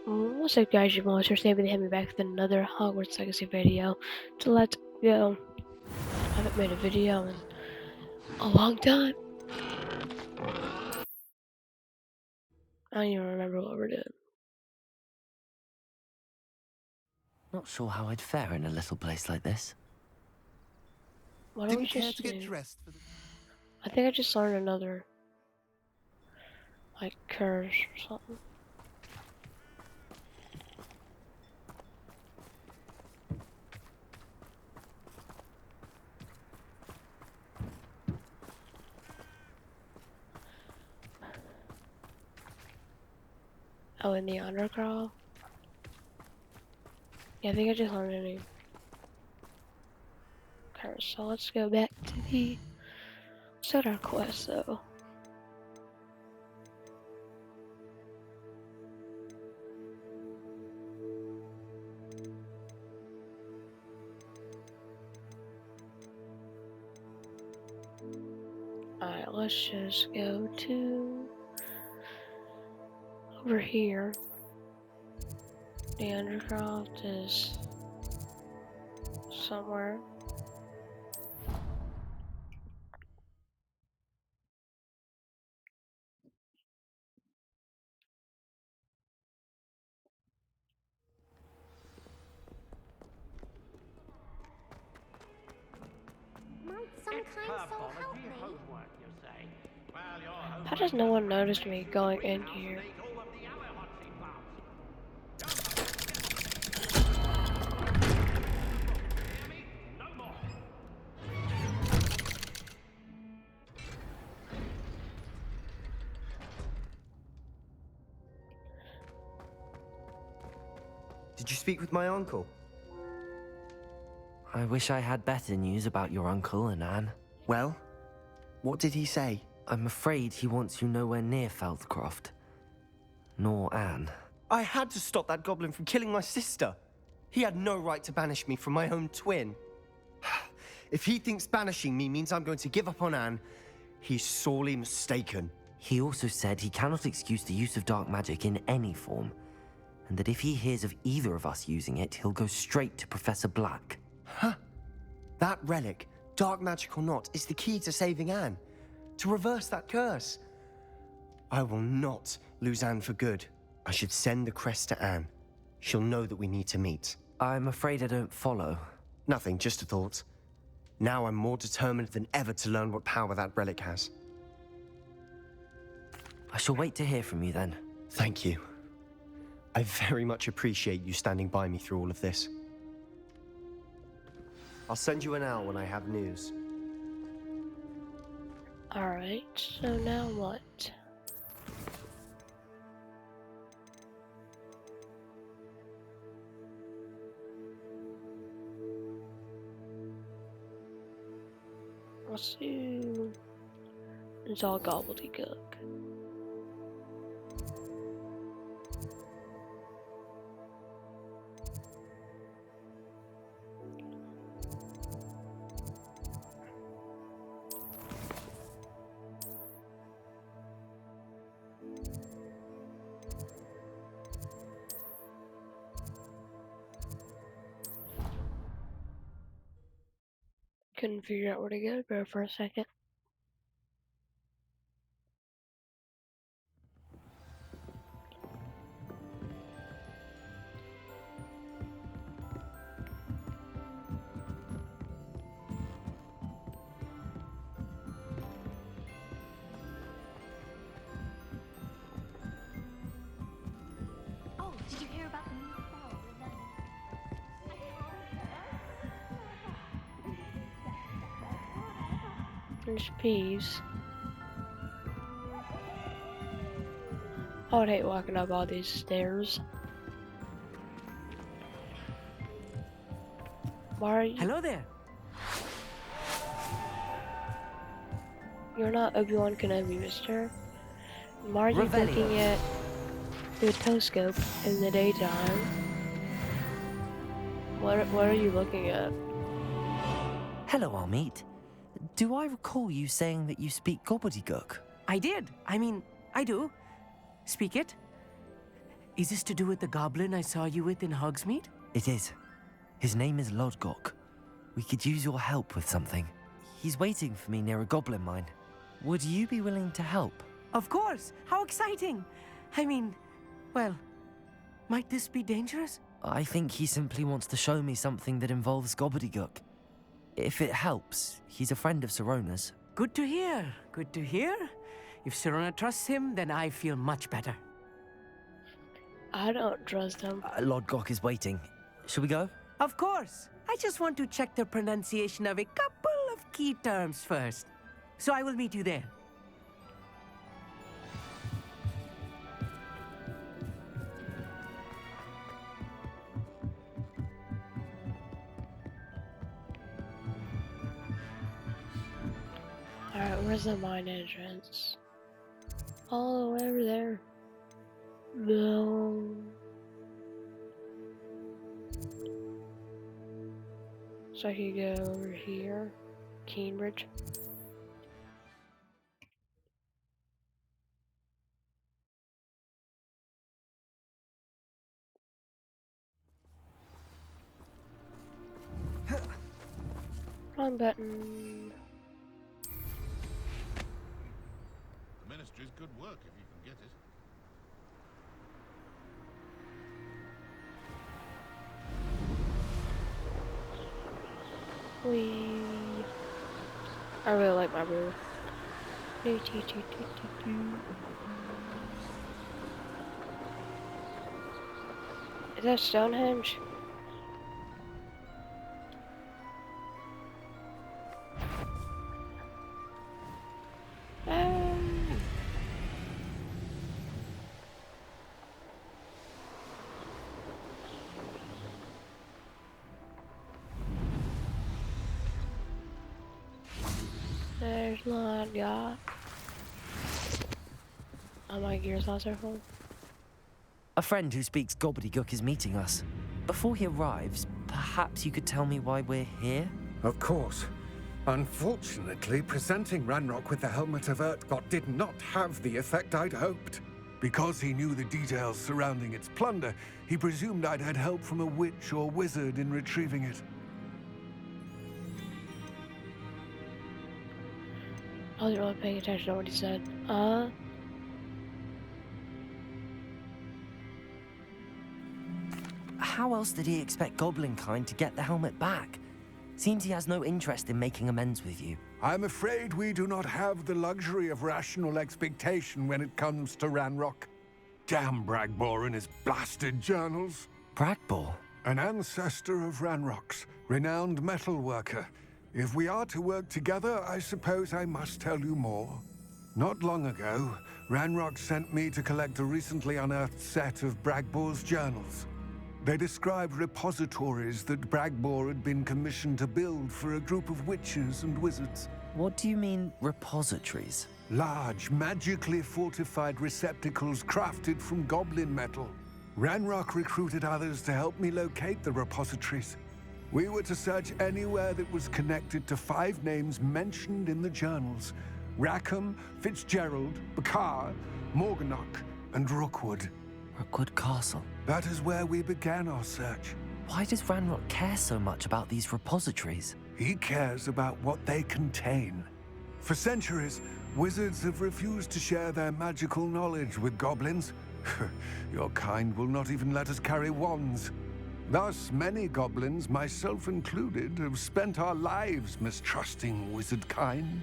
What's up guys, your monster today with me back with another Hogwarts Legacy video. So let's go. I haven't made a video in a long time. I don't even remember what we're doing. Not sure how I'd fare in a little place like this. Why don't we just I think I just learned another like curse or something. Oh, in the undercrawl? Yeah, I think I just learned a new curse. So let's go back to the set our quest though. Alright, let's just go to over here. The undercroft is somewhere. Might some kind soul help me? Homework, you say? Well, your How homework does no one notice me going in here? all of the other Hotsy Hear me? No more. Did you speak with my uncle? I wish I had better news about your uncle and Anne. Well, what did he say? I'm afraid he wants you nowhere near Feldcroft. Nor Anne. I had to stop that goblin from killing my sister. He had no right to banish me from my own twin. If he thinks banishing me means I'm going to give up on Anne, he's sorely mistaken. He also said he cannot excuse the use of dark magic in any form, and that if he hears of either of us using it, he'll go straight to Professor Black. Huh? That relic, dark magic or not, is the key to saving Anne. To reverse that curse. I will not lose Anne for good. I should send the crest to Anne. She'll know that we need to meet. I'm afraid I don't follow. Nothing, just a thought. Now I'm more determined than ever to learn what power that relic has. I shall wait to hear from you then. Thank you. I very much appreciate you standing by me through all of this. I'll send you an hour when I have news. Alright, so now what? Let's do... It's all gobbledygook. Couldn't figure out where to go there for a second. Oh, did you hear about the new fall event? There's peas. I would hate walking up all these stairs. Why are you? Hello there! You're not Obi-Wan Kenobi, mister. Why are you Revelio. looking at the telescope in the daytime? What are you looking at? Hello, Armeet. Do I recall you saying that you speak gobbledygook? I did. I mean, I do. Speak it. Is this to do with the goblin I saw you with in Hogsmeade? It is. His name is Lodgok. We could use your help with something. He's waiting for me near a goblin mine. Would you be willing to help? Of course! How exciting! I mean, well, might this be dangerous? I think he simply wants to show me something that involves gobbledygook. If it helps, he's a friend of Sirona's. Good to hear. Good to hear. If Sirona trusts him, then I feel much better. I don't trust him. Lodgok is waiting. Shall we go? Of course. I just want to check the pronunciation of a couple of key terms first. So I will meet you there. Alright, where's the mine entrance? All the way over there. No. So I could go over here. Cambridge. Wrong button. The Ministry's good work if you can get it. I really like my brew. Is that Stonehenge? There's not got. Oh, my gears also full. A friend who speaks gobbledygook is meeting us. Before he arrives, perhaps you could tell me why we're here? Of course. Unfortunately, presenting Ranrock with the Helmet of Urtkot did not have the effect I'd hoped. Because he knew the details surrounding its plunder, he presumed I'd had help from a witch or wizard in retrieving it. I wasn't really paying attention to what he said. How else did he expect Goblinkind to get the helmet back? Seems he has no interest in making amends with you. I'm afraid we do not have the luxury of rational expectation when it comes to Ranrock. Damn Bragbor and his blasted journals. Bragbor? An ancestor of Ranrock's, renowned metal worker. If we are to work together, I suppose I must tell you more. Not long ago, Ranrock sent me to collect a recently unearthed set of Bragbor's journals. They described repositories that Bragbor had been commissioned to build for a group of witches and wizards. What do you mean, repositories? Large, magically fortified receptacles crafted from goblin metal. Ranrock recruited others to help me locate the repositories. We were to search anywhere that was connected to 5 names mentioned in the journals: Rackham, Fitzgerald, Bakar, Morganach, and Rookwood. Rookwood Castle. That is where we began our search. Why does Ranrock care so much about these repositories? He cares about what they contain. For centuries, wizards have refused to share their magical knowledge with goblins. Your kind will not even let us carry wands. Thus, many goblins, myself included, have spent our lives mistrusting wizard kind.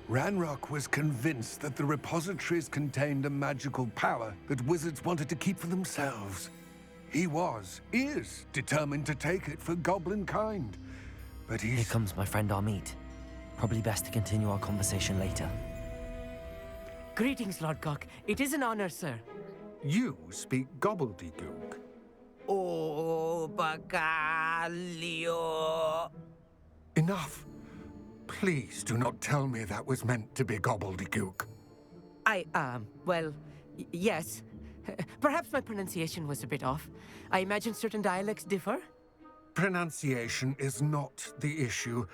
Ranrock was convinced that the repositories contained a magical power that wizards wanted to keep for themselves. He is determined to take it for goblin kind. But Here he's... comes my friend Amit. Probably best to continue our conversation later. Greetings, Lodgok. It is an honor, sir. You speak gobbledygook. Oh, Bagalio. Enough. Please do not tell me that was meant to be gobbledygook. Well, yes. Perhaps my pronunciation was a bit off. I imagine certain dialects differ. Pronunciation is not the issue.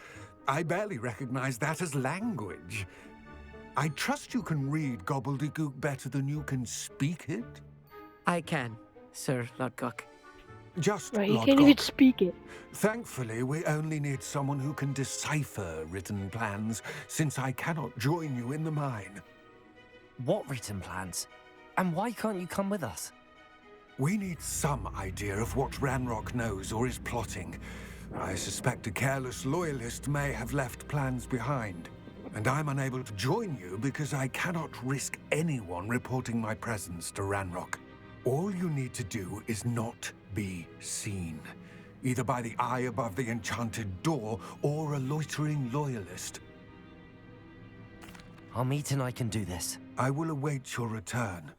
I barely recognize that as language. I trust you can read gobbledygook better than you can speak it. I can. Sir Lodgok. Just Right, he can't even Lodgok. speak it. Thankfully, we only need someone who can decipher written plans, since I cannot join you in the mine. What written plans? And why can't you come with us? We need some idea of what Ranrock knows or is plotting. I suspect a careless loyalist may have left plans behind. And I'm unable to join you because I cannot risk anyone reporting my presence to Ranrock. All you need to do is not be seen, either by the eye above the enchanted door or a loitering loyalist. Amit and I can do this. I will await your return.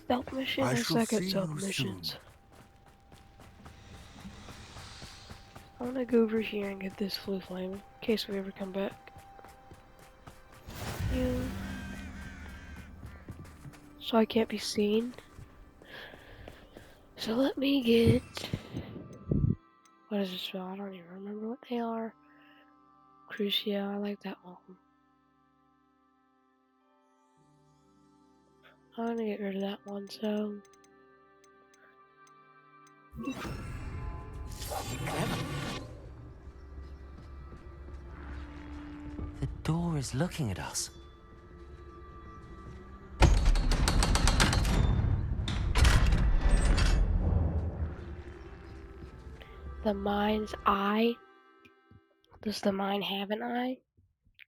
Stealth mission I or shall second see stealth you missions? soon. I'm gonna go over here and get this flue flame in case we ever come back. So I can't be seen. So let me get... What is this spell? I don't even remember what they are. Crucio, I like that one. I'm gonna get rid of that one, so... The door is looking at us. The mine's eye? Does the mine have an eye?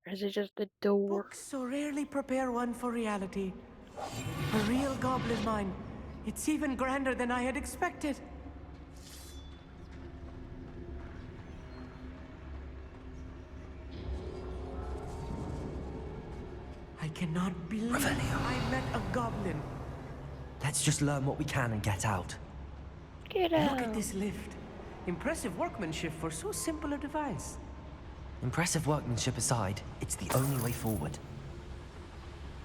Or is it just the door? Books so rarely prepare one for reality. A real goblin mine. It's even grander than I had expected. I cannot believe I met a goblin. Let's just learn what we can and get out. Get out! Look at this lift. Impressive workmanship for so simple a device. Impressive workmanship aside, it's the only way forward.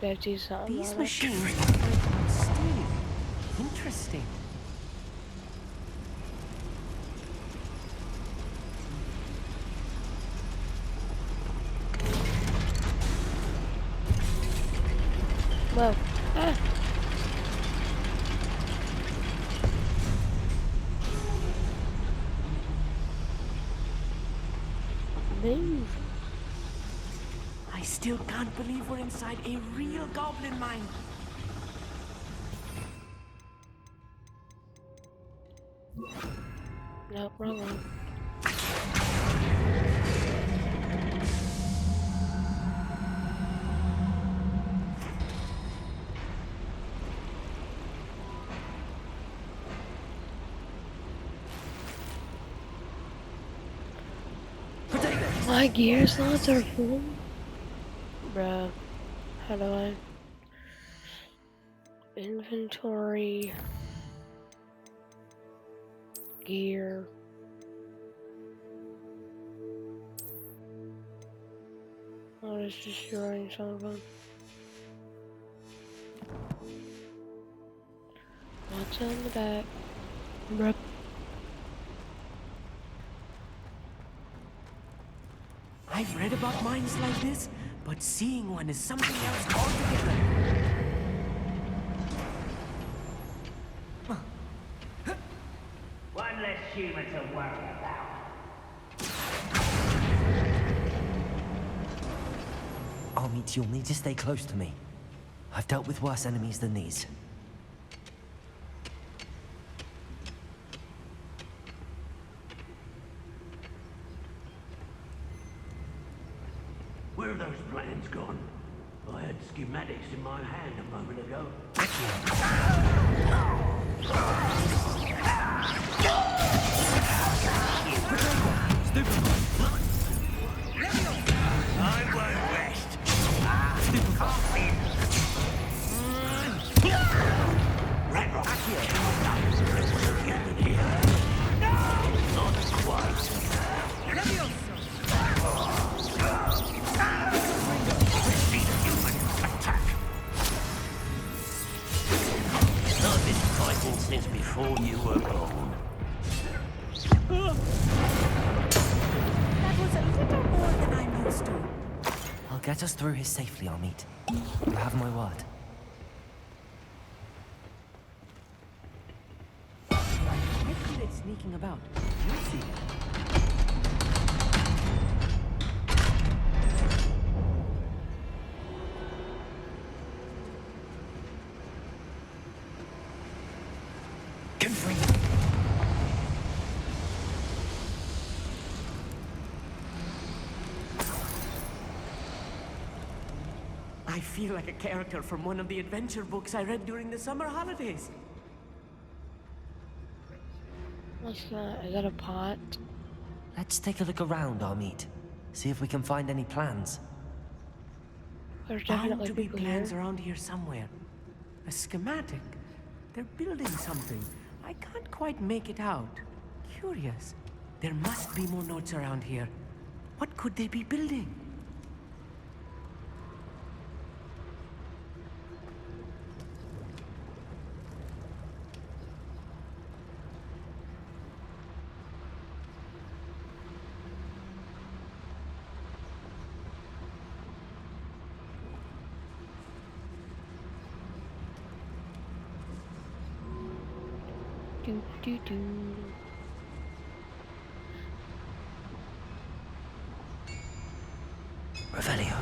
Do I have to do something These on it? machines are steam. Interesting. Whoa. Ah! Move. I still can't believe we're inside a real goblin mine. Nope, wrong one. My gear slots are full? Bruh. How do I... Inventory... Gear... Oh, it's destroying some of them. What's on the back? Bruh. I've read about mines like this, but seeing one is something else altogether. One less human to worry about. Amit, you'll need to stay close to me. I've dealt with worse enemies than these. Where have those plans gone? I had schematics in my hand a moment ago. I won't rest. Rat rock. Get in here. Not quite. I've been fighting since before you were born. That was a little more than I'm used to. I'll get us through here safely, Amit. You have my word. sneaking about. You'll see. I feel like a character from one of the adventure books I read during the summer holidays. What's that? Is that a pot? Let's take a look around, Amit. See if we can find any plans. There's Bound definitely to be people plans here. around here somewhere. A schematic. They're building something. I can't quite make it out. Curious. There must be more notes around here. What could they be building? Do. Revelio.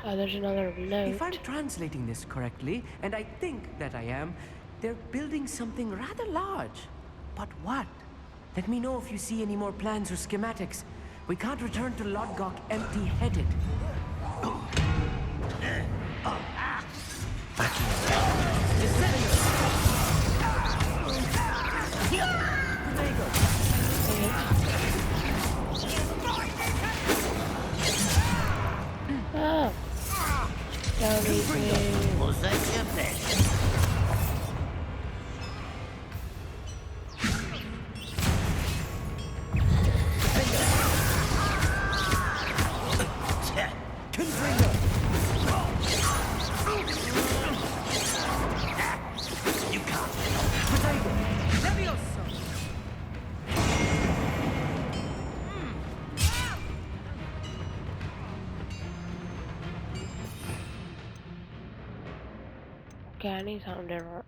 Oh, there's another note. If I'm translating this correctly, and I think that I am, they're building something rather large. But what? Let me know if you see any more plans or schematics. We can't return to Lodgok empty-headed. Oh. Don't eat me. Was that your best? Okay, I need something different.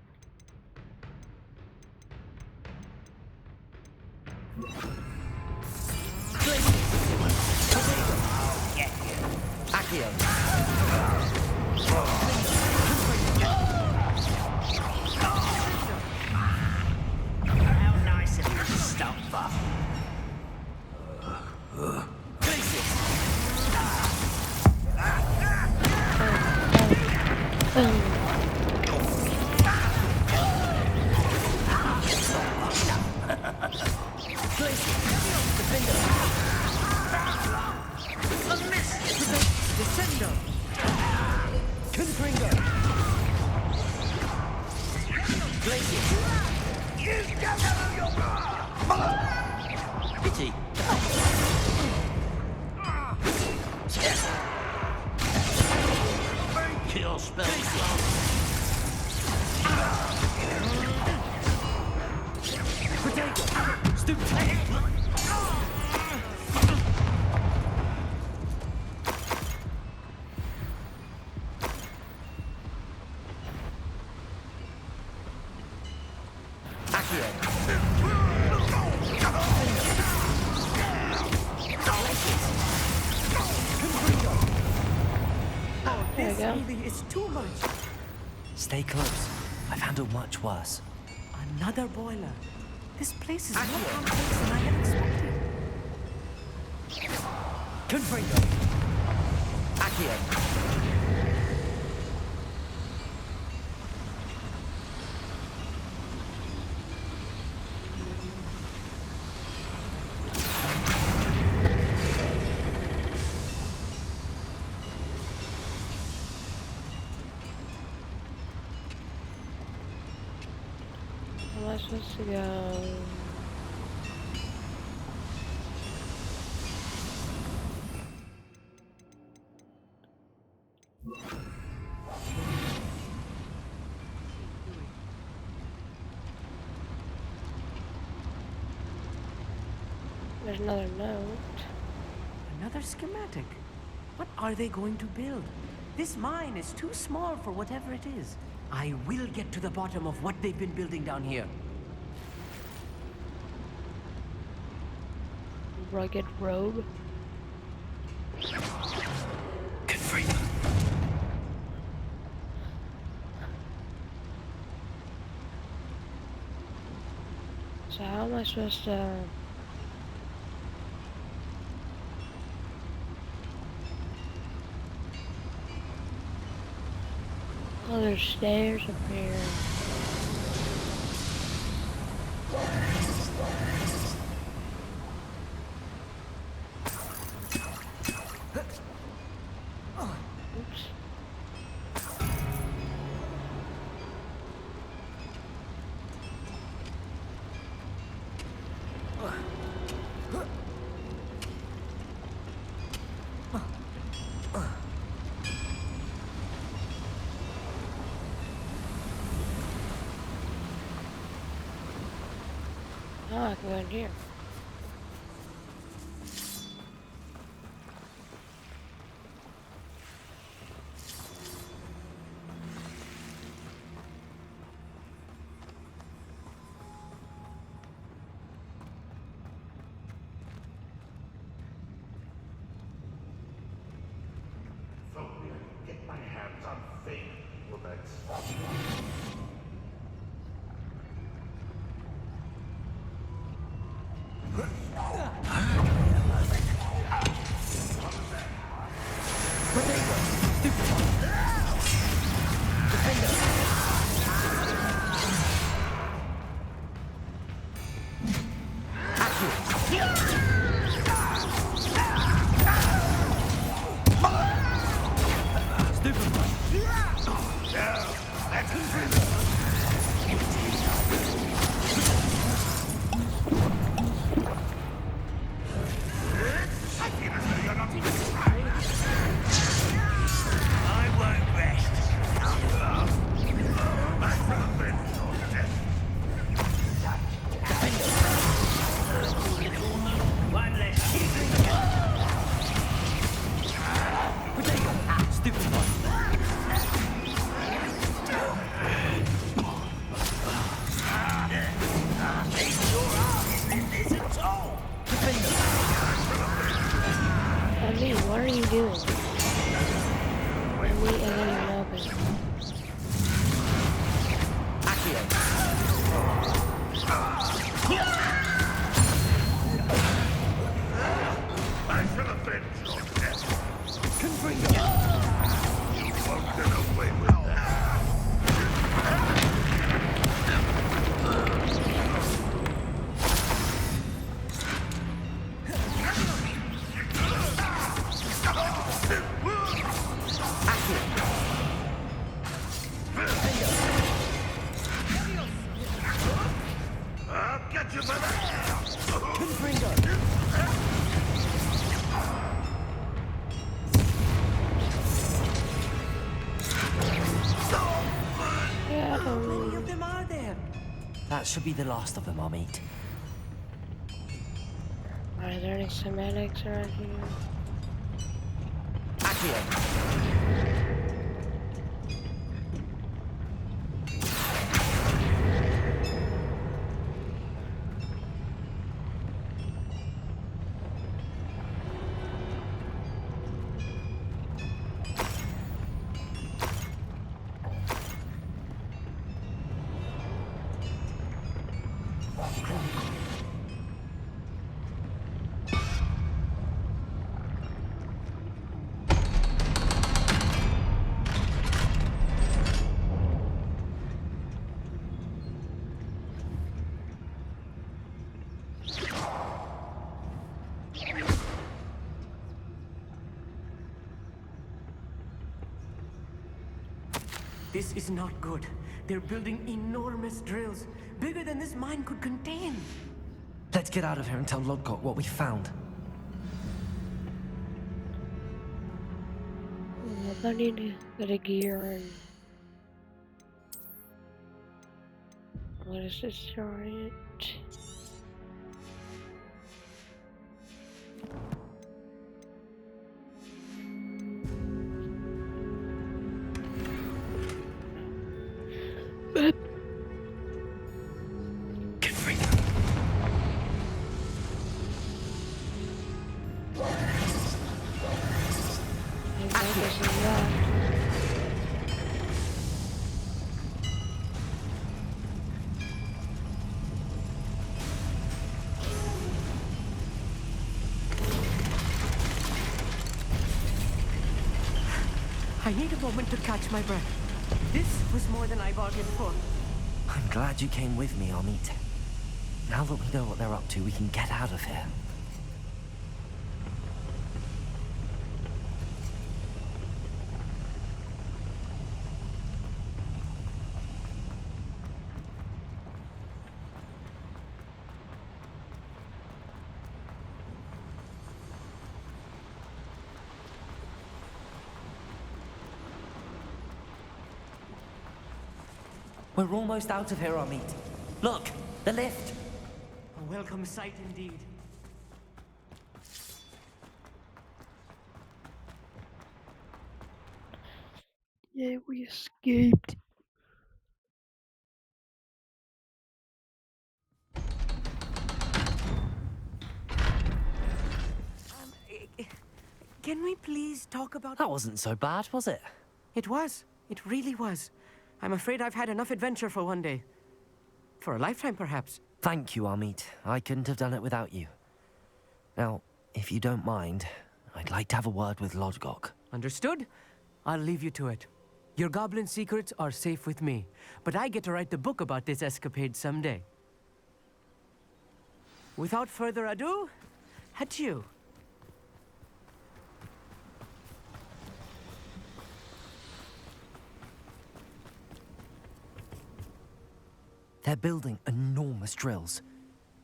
How nice of you to stop off. Pity. Kill spell. There we go. Really is too much. Stay close. I've handled much worse. Another boiler. This place is more complex than I had expected. Confringo. Accio. Am I supposed to go? There's another note. Another schematic. What are they going to build? This mine is too small for whatever it is. I will get to the bottom of what they've been building down here. Rugged rogue. Confirm. So how am I supposed to... Oh, there's stairs up here. Oops. Oh, I can go in here. If only I could get my hands on fake bullets. What are you doing? And we ain't even open. I shall avenge your death. You won't get away with that. I'll get you by the hair. How many of them are there? That should be the last of them, I'll meet. Are there any schematics around here? This is not good. They're building enormous drills, bigger than this mine could contain. Let's get out of here and tell Lodgok what we found. I need to get a gear and... What is this giant? I need a moment to catch my breath. This was more than I bargained for. I'm glad you came with me, Amit. Now that we know what they're up to, we can get out of here. We're almost out of here, Amit. Look, the lift. A welcome sight indeed. Yeah, we escaped. Can we please talk about... That wasn't so bad, was it? It was. It really was. I'm afraid I've had enough adventure for one day. For a lifetime, perhaps. Thank you, Amit. I couldn't have done it without you. Now, if you don't mind, I'd like to have a word with Lodgok. Understood? I'll leave you to it. Your goblin secrets are safe with me, but I get to write the book about this escapade someday. Without further ado, adieu. They're building enormous drills.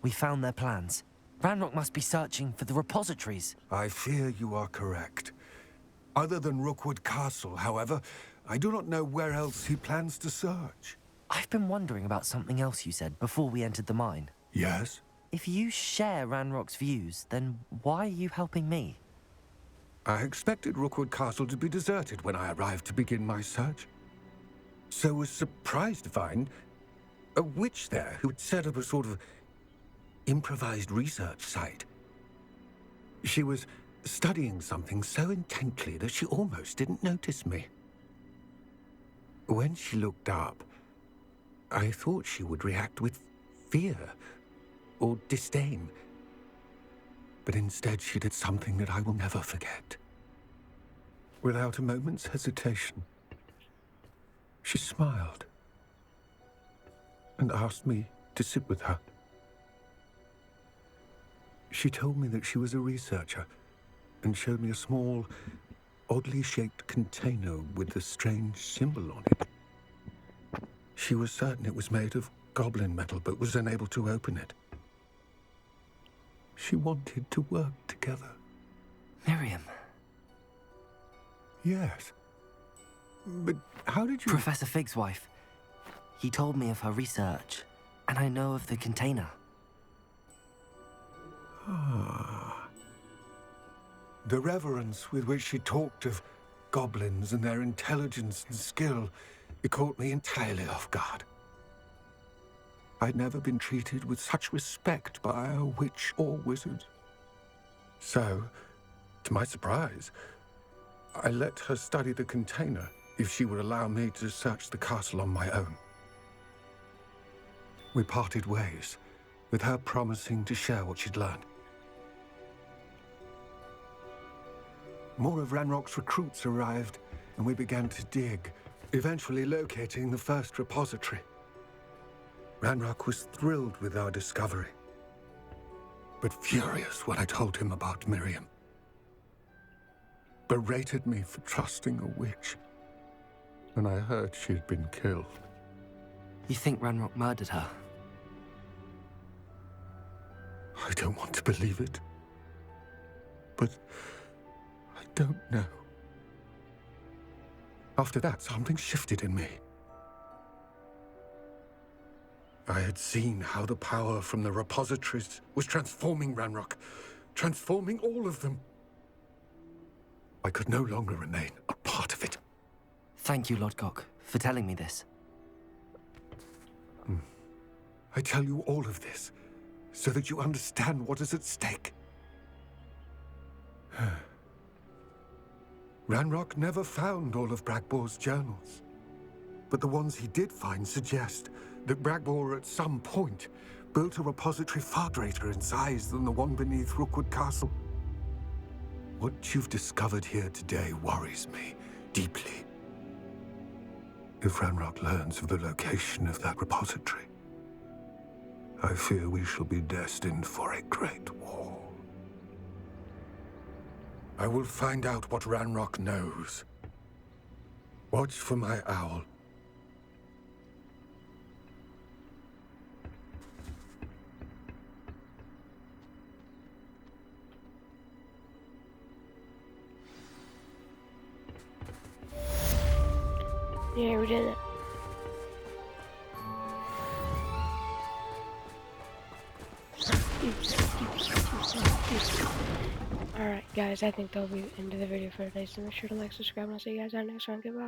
We found their plans. Ranrock must be searching for the repositories. I fear you are correct. Other than Rookwood Castle, however, I do not know where else he plans to search. I've been wondering about something else you said before we entered the mine. Yes? If you share Ranrock's views, then why are you helping me? I expected Rookwood Castle to be deserted when I arrived to begin my search. So was surprised to find a witch there who had set up a sort of improvised research site. She was studying something so intently that she almost didn't notice me. When she looked up, I thought she would react with fear or disdain. But instead she did something that I will never forget. Without a moment's hesitation, she smiled and asked me to sit with her. She told me that she was a researcher and showed me a small, oddly shaped container with a strange symbol on it. She was certain it was made of goblin metal, but was unable to open it. She wanted to work together. Miriam. Yes. But how did you... Professor Fig's wife. He told me of her research, and I know of the container. Ah. The reverence with which she talked of goblins and their intelligence and skill, it caught me entirely off guard. I'd never been treated with such respect by a witch or wizard. So, to my surprise, I let her study the container if she would allow me to search the castle on my own. We parted ways, with her promising to share what she'd learned. More of Ranrock's recruits arrived, and we began to dig, eventually locating the first repository. Ranrock was thrilled with our discovery, but furious when I told him about Miriam. Berated me for trusting a witch, and I heard she'd been killed. You think Ranrock murdered her? I don't want to believe it, but I don't know. After that, something shifted in me. I had seen how the power from the repositories was transforming Ranrock, transforming all of them. I could no longer remain a part of it. Thank you, Lodgok, for telling me this. I tell you all of this so that you understand what is at stake. Ranrock never found all of Bragbor's journals. But the ones he did find suggest that Bragbor at some point built a repository far greater in size than the one beneath Rookwood Castle. What you've discovered here today worries me deeply. If Ranrock learns of the location of that repository, I fear we shall be destined for a great war. I will find out what Ranrock knows. Watch for my owl. Yeah, we did it. Alright guys, I think that'll be the end of the video for today, so make sure to like, subscribe, and I'll see you guys on the next one. Goodbye.